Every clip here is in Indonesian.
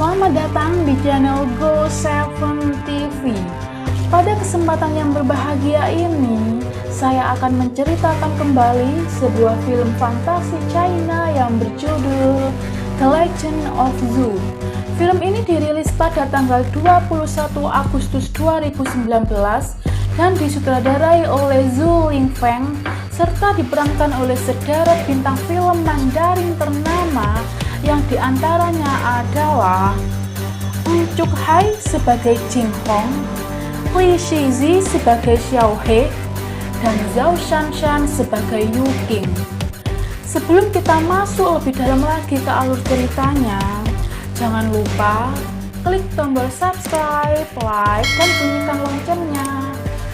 Selamat datang di channel Go7 TV. Pada kesempatan yang berbahagia ini, saya akan menceritakan kembali sebuah film fantasi China yang berjudul The Legend of Zhu. Film ini dirilis pada tanggal 21 Agustus 2019 dan disutradarai oleh Zhu Lingfeng serta diperankan oleh sederet bintang film Mandarin ternama yang diantaranya adalah Ng Chuk Hai sebagai Jing Hong, Li Shizi sebagai Xiao He, dan Zhao Shanshan sebagai Yu Qing. Sebelum kita masuk lebih dalam lagi ke alur ceritanya, jangan lupa klik tombol subscribe, like, dan bunyikan loncengnya.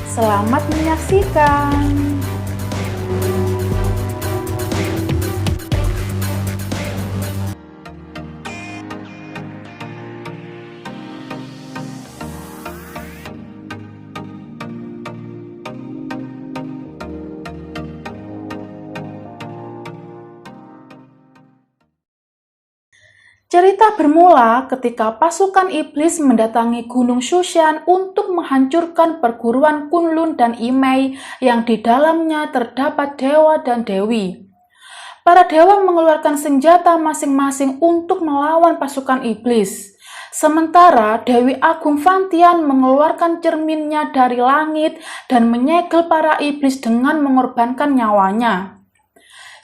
Selamat menyaksikan. Cerita bermula ketika pasukan iblis mendatangi Gunung Shushan untuk menghancurkan perguruan Kunlun dan Imei yang di dalamnya terdapat dewa dan dewi. Para dewa mengeluarkan senjata masing-masing untuk melawan pasukan iblis. Sementara Dewi Agung Fantian mengeluarkan cerminnya dari langit dan menyegel para iblis dengan mengorbankan nyawanya.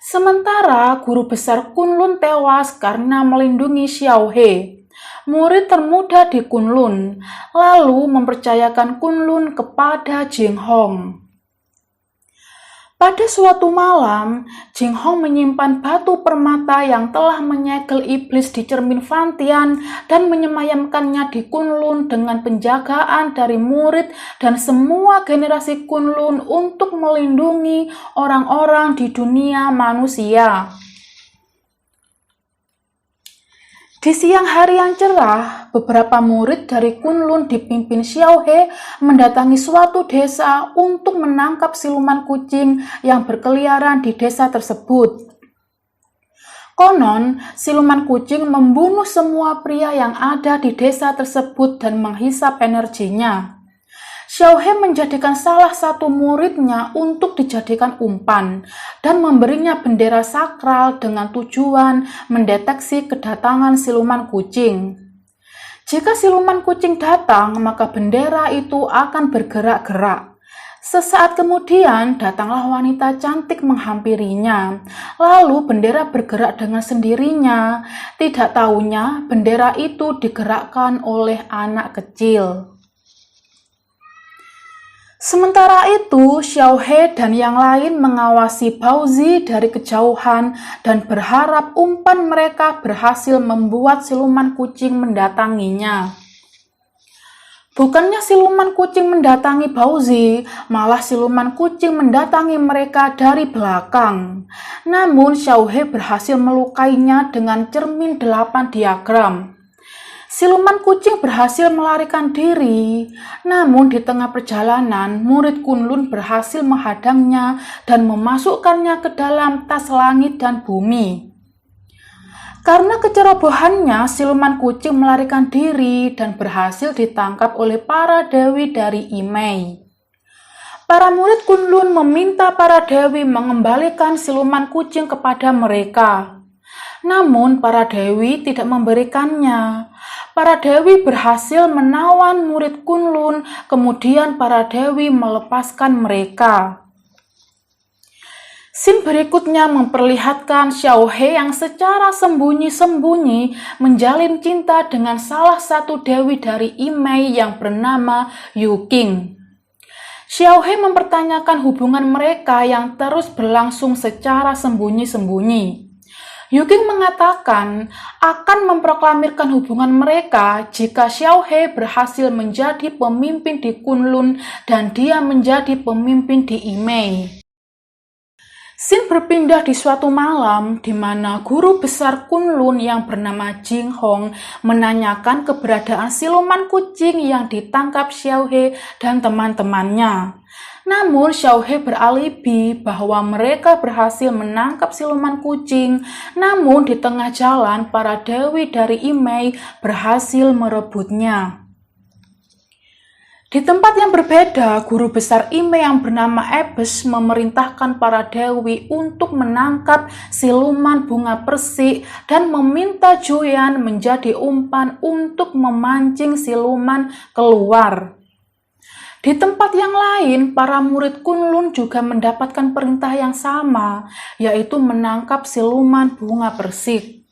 Sementara guru besar Kunlun tewas karena melindungi Xiao He, murid termuda di Kunlun, lalu mempercayakan Kunlun kepada Jing Hong. Pada suatu malam, Jing Hong menyimpan batu permata yang telah menyegel iblis di cermin Fantian dan menyemayamkannya di Kunlun dengan penjagaan dari murid dan semua generasi Kunlun untuk melindungi orang-orang di dunia manusia. Di siang hari yang cerah, beberapa murid dari Kunlun dipimpin Xiao He mendatangi suatu desa untuk menangkap siluman kucing yang berkeliaran di desa tersebut. Konon, siluman kucing membunuh semua pria yang ada di desa tersebut dan menghisap energinya. Xiao He menjadikan salah satu muridnya untuk dijadikan umpan dan memberinya bendera sakral dengan tujuan mendeteksi kedatangan siluman kucing. Jika siluman kucing datang, maka bendera itu akan bergerak-gerak. Sesaat kemudian, datanglah wanita cantik menghampirinya. Lalu bendera bergerak dengan sendirinya. Tidak tahunya, bendera itu digerakkan oleh anak kecil. Sementara itu, Xiao He dan yang lain mengawasi Baozi dari kejauhan dan berharap umpan mereka berhasil membuat siluman kucing mendatanginya. Bukannya siluman kucing mendatangi Baozi, malah siluman kucing mendatangi mereka dari belakang. Namun Xiao He berhasil melukainya dengan cermin 8 diagram. Siluman kucing berhasil melarikan diri, namun di tengah perjalanan, murid Kunlun berhasil menghadangnya dan memasukkannya ke dalam tas langit dan bumi. Karena kecerobohannya, siluman kucing melarikan diri dan berhasil ditangkap oleh para dewi dari Imei. Para murid Kunlun meminta para dewi mengembalikan siluman kucing kepada mereka. Namun para dewi tidak memberikannya. Para dewi berhasil menawan murid Kunlun, kemudian para dewi melepaskan mereka. Scene berikutnya memperlihatkan Xiao He yang secara sembunyi-sembunyi menjalin cinta dengan salah satu dewi dari Imei yang bernama Yu Qing. Xiao He mempertanyakan hubungan mereka yang terus berlangsung secara sembunyi-sembunyi. Yu Qing mengatakan akan memproklamirkan hubungan mereka jika Xiao He berhasil menjadi pemimpin di Kunlun dan dia menjadi pemimpin di Imei. Scene berpindah di suatu malam di mana guru besar Kunlun yang bernama Jing Hong menanyakan keberadaan siluman kucing yang ditangkap Xiao He dan teman-temannya. Namun Xiaohe beralibi bahwa mereka berhasil menangkap siluman kucing, namun di tengah jalan para dewi dari Imei berhasil merebutnya. Di tempat yang berbeda, guru besar Imei yang bernama Ebes memerintahkan para dewi untuk menangkap siluman bunga persik dan meminta Juyan menjadi umpan untuk memancing siluman keluar. Di tempat yang lain, para murid Kunlun juga mendapatkan perintah yang sama, yaitu menangkap siluman bunga persik.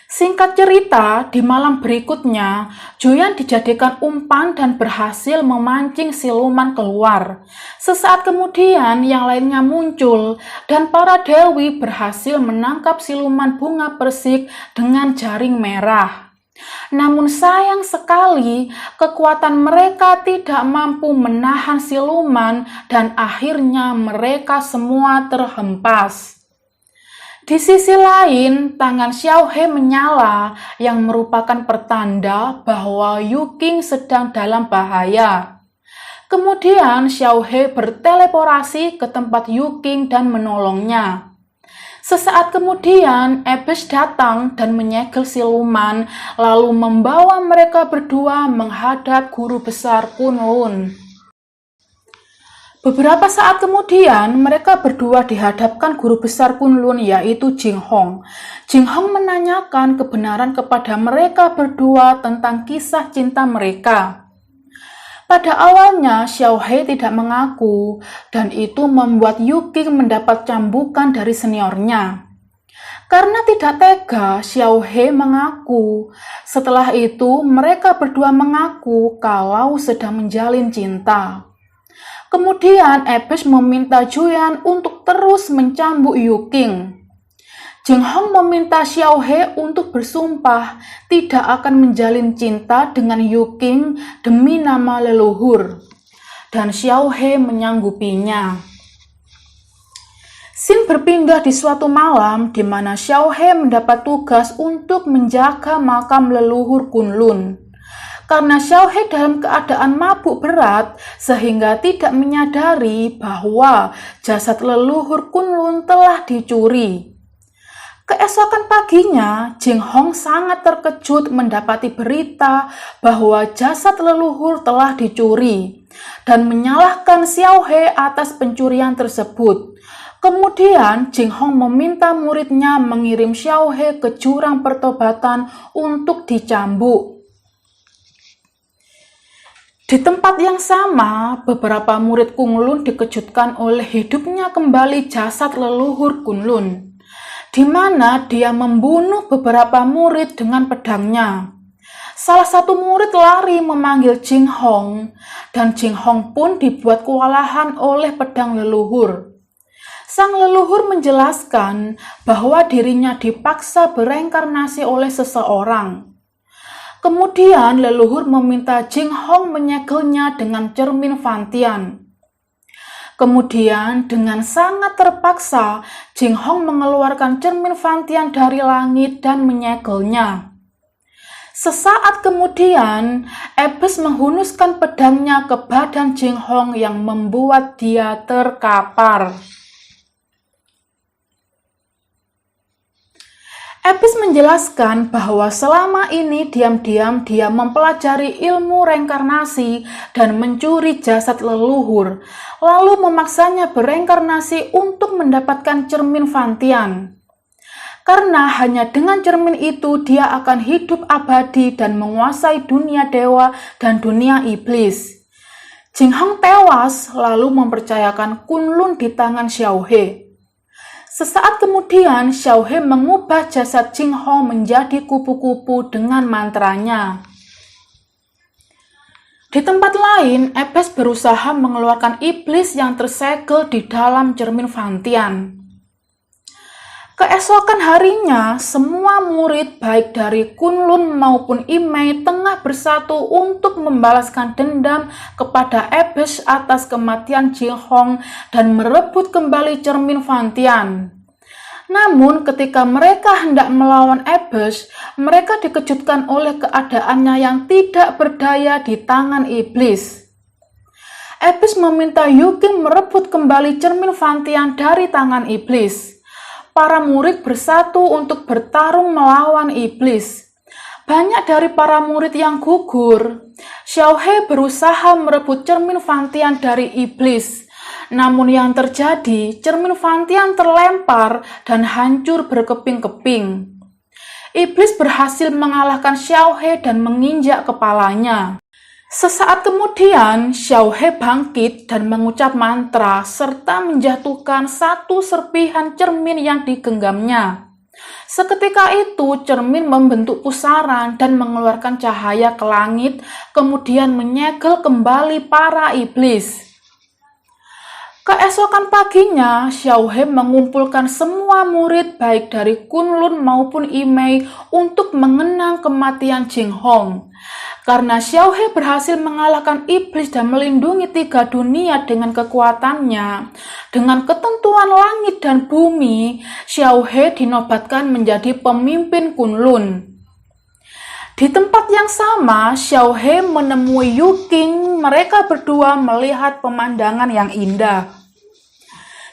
Singkat cerita, di malam berikutnya, Juyan dijadikan umpan dan berhasil memancing siluman keluar. Sesaat kemudian, yang lainnya muncul, dan para dewi berhasil menangkap siluman bunga persik dengan jaring merah. Namun sayang sekali, kekuatan mereka tidak mampu menahan siluman dan akhirnya mereka semua terhempas. Di sisi lain, tangan Xiaohe menyala yang merupakan pertanda bahwa Yuking sedang dalam bahaya. Kemudian Xiaohe berteleporasi ke tempat Yuking dan menolongnya. Sesaat kemudian, Ebes datang dan menyegel siluman, lalu membawa mereka berdua menghadap guru besar Kunlun. Beberapa saat kemudian, mereka berdua dihadapkan guru besar Kunlun, yaitu Jinghong. Jinghong menanyakan kebenaran kepada mereka berdua tentang kisah cinta mereka. Pada awalnya, Xiaohe tidak mengaku, dan itu membuat Yuking mendapat cambukan dari seniornya. Karena tidak tega, Xiaohe mengaku. Setelah itu, mereka berdua mengaku kalau sedang menjalin cinta. Kemudian Ebes meminta Juyan untuk terus mencambuk Yuking. Jinghong meminta Xiaohe untuk bersumpah tidak akan menjalin cinta dengan Yuking demi nama leluhur. Dan Xiaohe menyanggupinya. Scene berpindah di suatu malam di mana Xiaohe mendapat tugas untuk menjaga makam leluhur Kunlun. Karena Xiaohe dalam keadaan mabuk berat sehingga tidak menyadari bahwa jasad leluhur Kunlun telah dicuri. Keesokan paginya, Jinghong sangat terkejut mendapati berita bahwa jasad leluhur telah dicuri dan menyalahkan Xiaohe atas pencurian tersebut. Kemudian, Jinghong meminta muridnya mengirim Xiaohe ke jurang pertobatan untuk dicambuk. Di tempat yang sama, beberapa murid Kunlun dikejutkan oleh hidupnya kembali jasad leluhur Kunlun, di mana dia membunuh beberapa murid dengan pedangnya. Salah satu murid lari memanggil Jinghong, dan Jinghong pun dibuat kewalahan oleh pedang leluhur. Sang leluhur menjelaskan bahwa dirinya dipaksa bereinkarnasi oleh seseorang. Kemudian leluhur meminta Jinghong menyegelnya dengan cermin Fantian. Kemudian dengan sangat terpaksa, Jinghong mengeluarkan cermin Fantian dari langit dan menyegelnya. Sesaat kemudian, Ebes menghunuskan pedangnya ke badan Jinghong yang membuat dia terkapar. Ebes menjelaskan bahwa selama ini diam-diam dia mempelajari ilmu reinkarnasi dan mencuri jasad leluhur, lalu memaksanya bereinkarnasi untuk mendapatkan cermin Fantian. Karena hanya dengan cermin itu dia akan hidup abadi dan menguasai dunia dewa dan dunia iblis. Jinghong tewas lalu mempercayakan Kunlun di tangan Xiaohe. Sesaat kemudian, Xiaohe mengubah jasad Jinghong menjadi kupu-kupu dengan mantranya. Di tempat lain, Ebes berusaha mengeluarkan iblis yang tersegel di dalam cermin Fantian. Keesokan harinya, semua murid baik dari Kunlun maupun Imei tengah bersatu untuk membalaskan dendam kepada Ebes atas kematian Jinghong dan merebut kembali cermin Fantian. Namun ketika mereka hendak melawan Ebes, mereka dikejutkan oleh keadaannya yang tidak berdaya di tangan iblis. Iblis meminta Yuking merebut kembali cermin Vantian dari tangan iblis. Para murid bersatu untuk bertarung melawan iblis. Banyak dari para murid yang gugur. Xiaohe berusaha merebut cermin Vantian dari iblis. Namun yang terjadi, cermin Vantian terlempar dan hancur berkeping-keping. Iblis berhasil mengalahkan Xiaohe dan menginjak kepalanya. Sesaat kemudian, Xiaohe bangkit dan mengucap mantra serta menjatuhkan satu serpihan cermin yang digenggamnya. Seketika itu, cermin membentuk pusaran dan mengeluarkan cahaya ke langit, kemudian menyegel kembali para iblis. Keesokan paginya, Xiaohe mengumpulkan semua murid baik dari Kunlun maupun Imei untuk mengenang kematian Jing Hong. Karena Xiaohe berhasil mengalahkan iblis dan melindungi 3 dunia dengan kekuatannya, dengan ketentuan langit dan bumi, Xiaohe dinobatkan menjadi pemimpin Kunlun. Di tempat yang sama, Xiaohe menemui Yuking. Mereka berdua melihat pemandangan yang indah.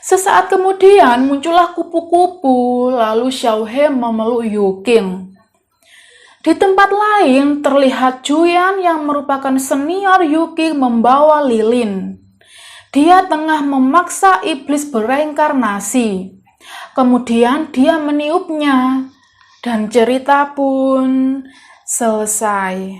Sesaat kemudian muncullah kupu-kupu, lalu Xiaohe memeluk Yuking. Di tempat lain terlihat Juyan yang merupakan senior Yuking membawa lilin. Dia tengah memaksa iblis bereinkarnasi. Kemudian dia meniupnya dan cerita pun selesai.